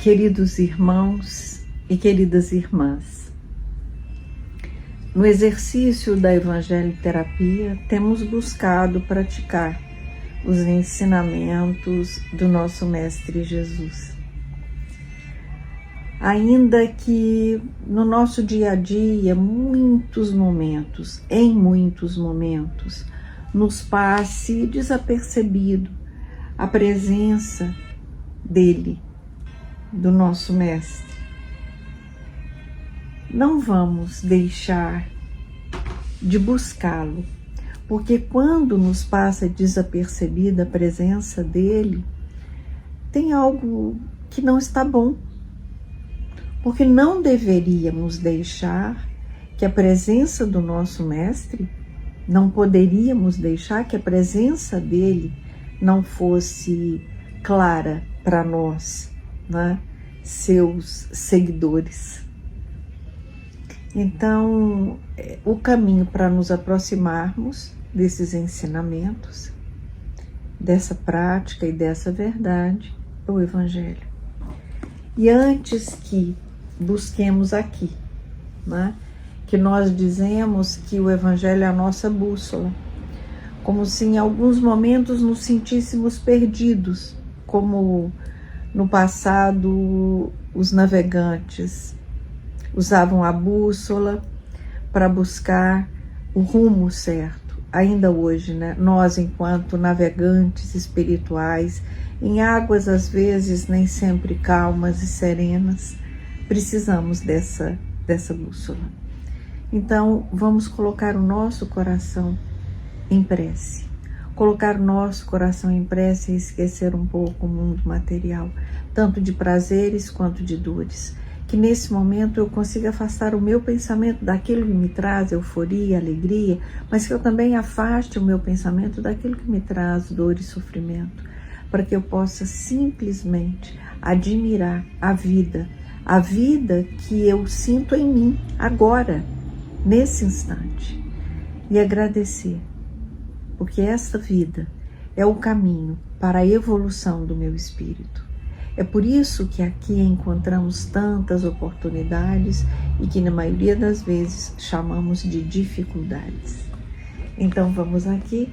Queridos irmãos e queridas irmãs, no exercício da Evangelho-terapia, temos buscado praticar os ensinamentos do nosso Mestre Jesus. Ainda que no nosso dia a dia, em muitos momentos, nos passe desapercebido a presença dele, do nosso Mestre. Não vamos deixar de buscá-lo, porque quando nos passa desapercebida a presença dele, tem algo que não está bom, porque não deveríamos deixar que a presença do nosso Mestre, não poderíamos deixar que a presença dele não fosse clara para nós, né? Seus seguidores. Então, o caminho para nos aproximarmos desses ensinamentos, dessa prática e dessa verdade, é o Evangelho. E antes que busquemos aqui, né, que nós dizemos que o Evangelho é a nossa bússola, como se em alguns momentos nos sentíssemos perdidos, como no passado os navegantes usavam a bússola para buscar o rumo certo. Ainda hoje, né, nós, enquanto navegantes espirituais, em águas às vezes nem sempre calmas e serenas, precisamos dessa bússola. Então, vamos colocar o nosso coração em prece. Colocar o nosso coração em prece e esquecer um pouco o mundo material, tanto de prazeres quanto de dores. Que nesse momento eu consiga afastar o meu pensamento daquilo que me traz euforia, alegria, mas que eu também afaste o meu pensamento daquilo que me traz dor e sofrimento, para que eu possa simplesmente admirar a vida que eu sinto em mim agora, nesse instante, e agradecer, porque esta vida é o caminho para a evolução do meu espírito. É por isso que aqui encontramos tantas oportunidades e que na maioria das vezes chamamos de dificuldades. Então vamos aqui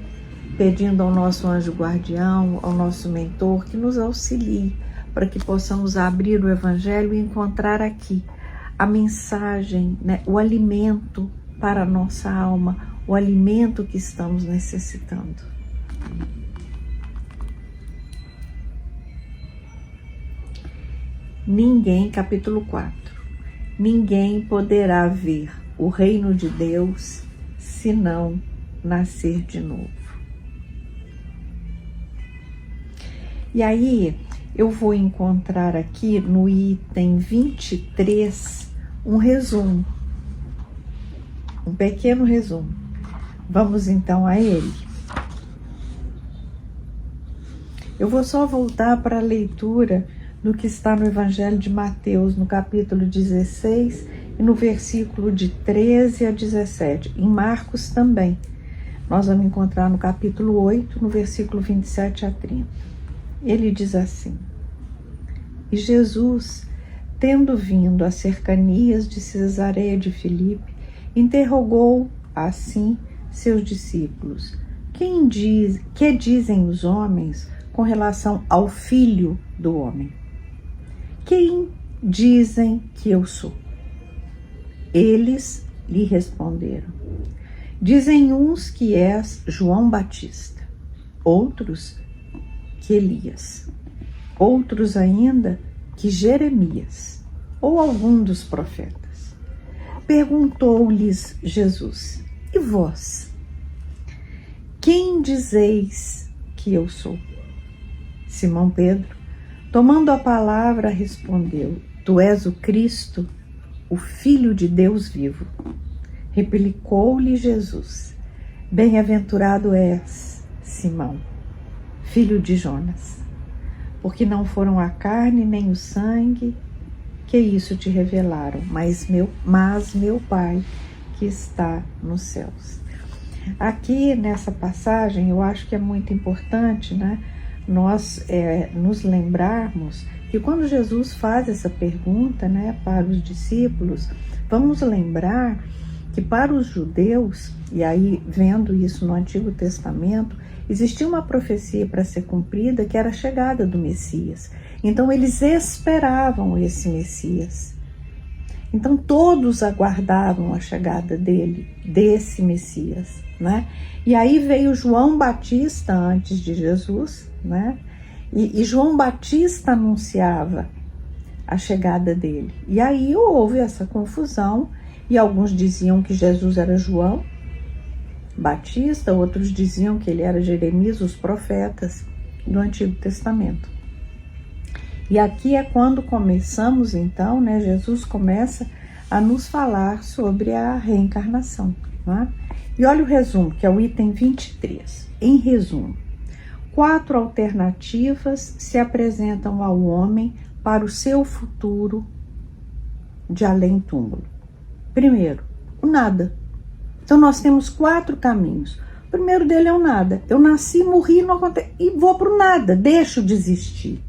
pedindo ao nosso anjo guardião, ao nosso mentor, que nos auxilie para que possamos abrir o Evangelho e encontrar aqui a mensagem, né, o alimento para a nossa alma, o alimento que estamos necessitando. Ninguém, capítulo 4, ninguém poderá ver o reino de Deus se não nascer de novo. E aí, eu vou encontrar aqui no item 23 um resumo, um pequeno resumo. Vamos então a ele. Eu vou só voltar para a leitura do que está no Evangelho de Mateus, no capítulo 16 e no versículo de 13 a 17. Em Marcos também. Nós vamos encontrar no capítulo 8, no versículo 27 a 30. Ele diz assim: E Jesus, tendo vindo às cercanias de Cesareia de Filipe, interrogou assim seus discípulos: que dizem os homens com relação ao Filho do Homem? Quem dizem que eu sou? Eles lhe responderam: dizem uns que és João Batista, outros que Elias, outros ainda que Jeremias ou algum dos profetas. Perguntou-lhes Jesus: e vós? Quem dizeis que eu sou? Simão Pedro, tomando a palavra, respondeu: tu és o Cristo, o Filho de Deus vivo. Replicou-lhe Jesus: bem-aventurado és, Simão, filho de Jonas, porque não foram a carne nem o sangue que isso te revelaram, mas meu Pai que está nos céus. Aqui nessa passagem eu acho que é muito importante, né, nós nos lembrarmos que quando Jesus faz essa pergunta, né, para os discípulos, vamos lembrar que para os judeus, e aí vendo isso no Antigo Testamento, existia uma profecia para ser cumprida, que era a chegada do Messias. Então eles esperavam esse Messias. Então todos aguardavam a chegada desse Messias, né? E aí veio João Batista antes de Jesus, né? E João Batista anunciava a chegada dele. E aí houve essa confusão, e alguns diziam que Jesus era João Batista, outros diziam que ele era Jeremias, os profetas do Antigo Testamento. E aqui é quando começamos, então, né, Jesus começa a nos falar sobre a reencarnação, né? E olha o resumo, que é o item 23. Em resumo, 4 alternativas se apresentam ao homem para o seu futuro de além-túmulo. Primeiro, o nada. Então nós temos 4 caminhos. O primeiro dele é o nada. Eu nasci, morri, não acontece, e vou para o nada, deixo de existir.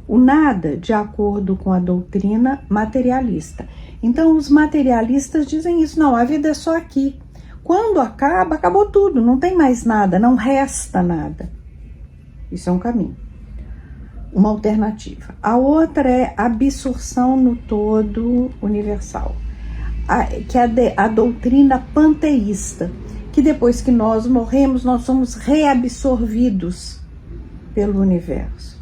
O nada, de acordo com a doutrina materialista. Então os materialistas dizem isso, não, a vida é só aqui. Quando acaba, acabou tudo, não tem mais nada, não resta nada. Isso é um caminho, uma alternativa. A outra é absorção no todo universal, que é a doutrina panteísta, que depois que nós morremos, nós somos reabsorvidos pelo universo.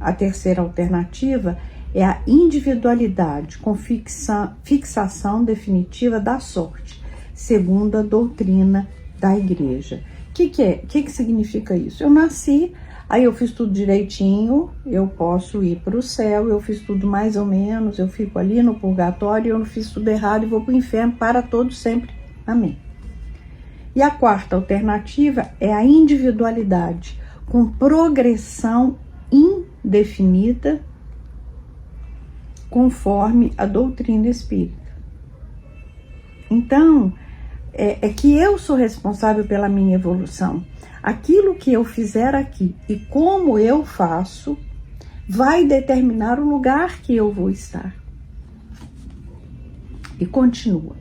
A terceira alternativa é a individualidade, com fixação definitiva da sorte, segundo a doutrina da igreja. O que significa isso? Eu nasci, aí eu fiz tudo direitinho, eu posso ir para o céu, eu fiz tudo mais ou menos, eu fico ali no purgatório, eu não fiz tudo errado e vou para o inferno para todo sempre. Amém. E a quarta alternativa é a individualidade, com progressão indefinida, conforme a doutrina espírita. Então, é que eu sou responsável pela minha evolução. Aquilo que eu fizer aqui e como eu faço vai determinar o lugar que eu vou estar. E continua.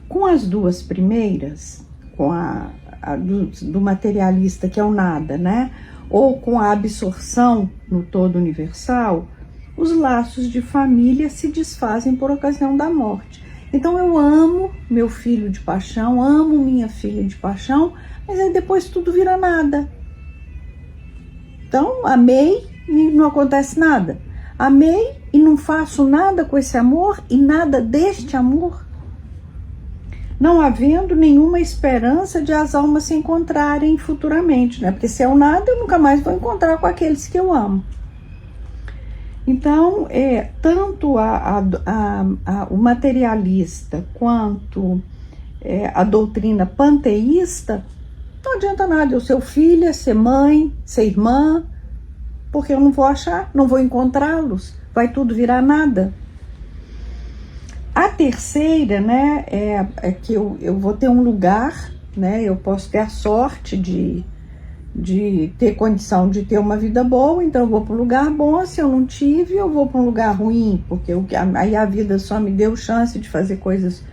Com as duas primeiras, com a do materialista, que é o nada, né? Ou com a absorção no todo universal, os laços de família se desfazem por ocasião da morte. Então eu amo meu filho de paixão, amo minha filha de paixão, mas aí depois tudo vira nada. Então amei e não acontece nada. Amei e não faço nada com esse amor e nada deste amor. Não havendo nenhuma esperança de as almas se encontrarem futuramente, né? Porque se é o nada, eu nunca mais vou encontrar com aqueles que eu amo. Então, tanto o materialista quanto a doutrina panteísta, não adianta nada eu ser filha, ser mãe, ser irmã, porque eu não vou achar, não vou encontrá-los, vai tudo virar nada. A terceira, né, é que eu vou ter um lugar, né, eu posso ter a sorte de ter condição de ter uma vida boa, então eu vou para um lugar bom. Se eu não tive, eu vou para um lugar ruim, porque aí a vida só me deu chance de fazer coisas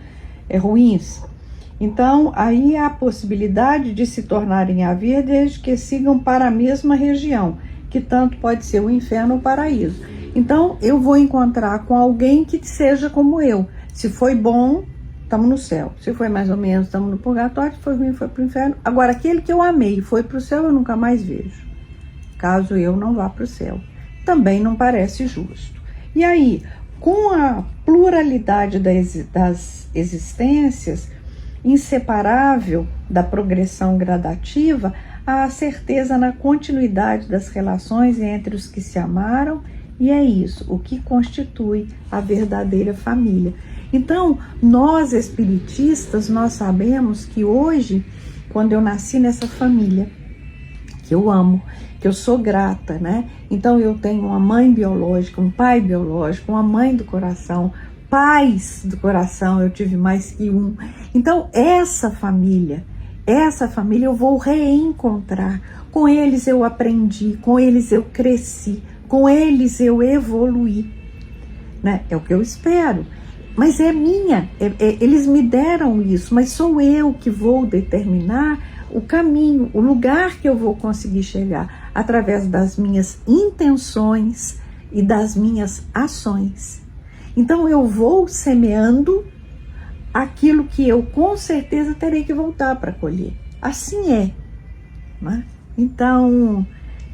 ruins. Então, aí há a possibilidade de se tornarem a vida desde que sigam para a mesma região, que tanto pode ser o inferno ou o paraíso. Então, eu vou encontrar com alguém que seja como eu. Se foi bom, estamos no céu. Se foi mais ou menos, estamos no purgatório. Se foi ruim, foi para o inferno. Agora, aquele que eu amei e foi para o céu, eu nunca mais vejo, caso eu não vá para o céu. Também não parece justo. E aí, com a pluralidade das existências, inseparável da progressão gradativa, há a certeza na continuidade das relações entre os que se amaram, e é isso o que constitui a verdadeira família. Então, nós espiritistas, nós sabemos que hoje, quando eu nasci nessa família, que eu amo, que eu sou grata, né? Então eu tenho uma mãe biológica, um pai biológico, uma mãe do coração, pais do coração, eu tive mais que um. Então essa família eu vou reencontrar. Com eles eu aprendi, com eles eu cresci, com eles eu evoluí, né? É o que eu espero. Mas é minha, eles me deram isso, mas sou eu que vou determinar o caminho, o lugar que eu vou conseguir chegar, através das minhas intenções e das minhas ações. Então eu vou semeando aquilo que eu com certeza terei que voltar para colher. Assim é, né? Então,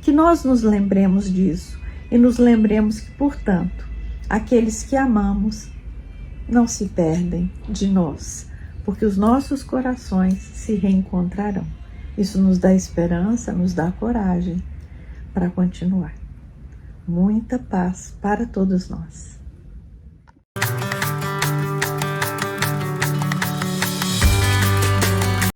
que nós nos lembremos disso e nos lembremos que, portanto, aqueles que amamos não se perdem de nós, porque os nossos corações se reencontrarão. Isso nos dá esperança, nos dá coragem para continuar. Muita paz para todos nós.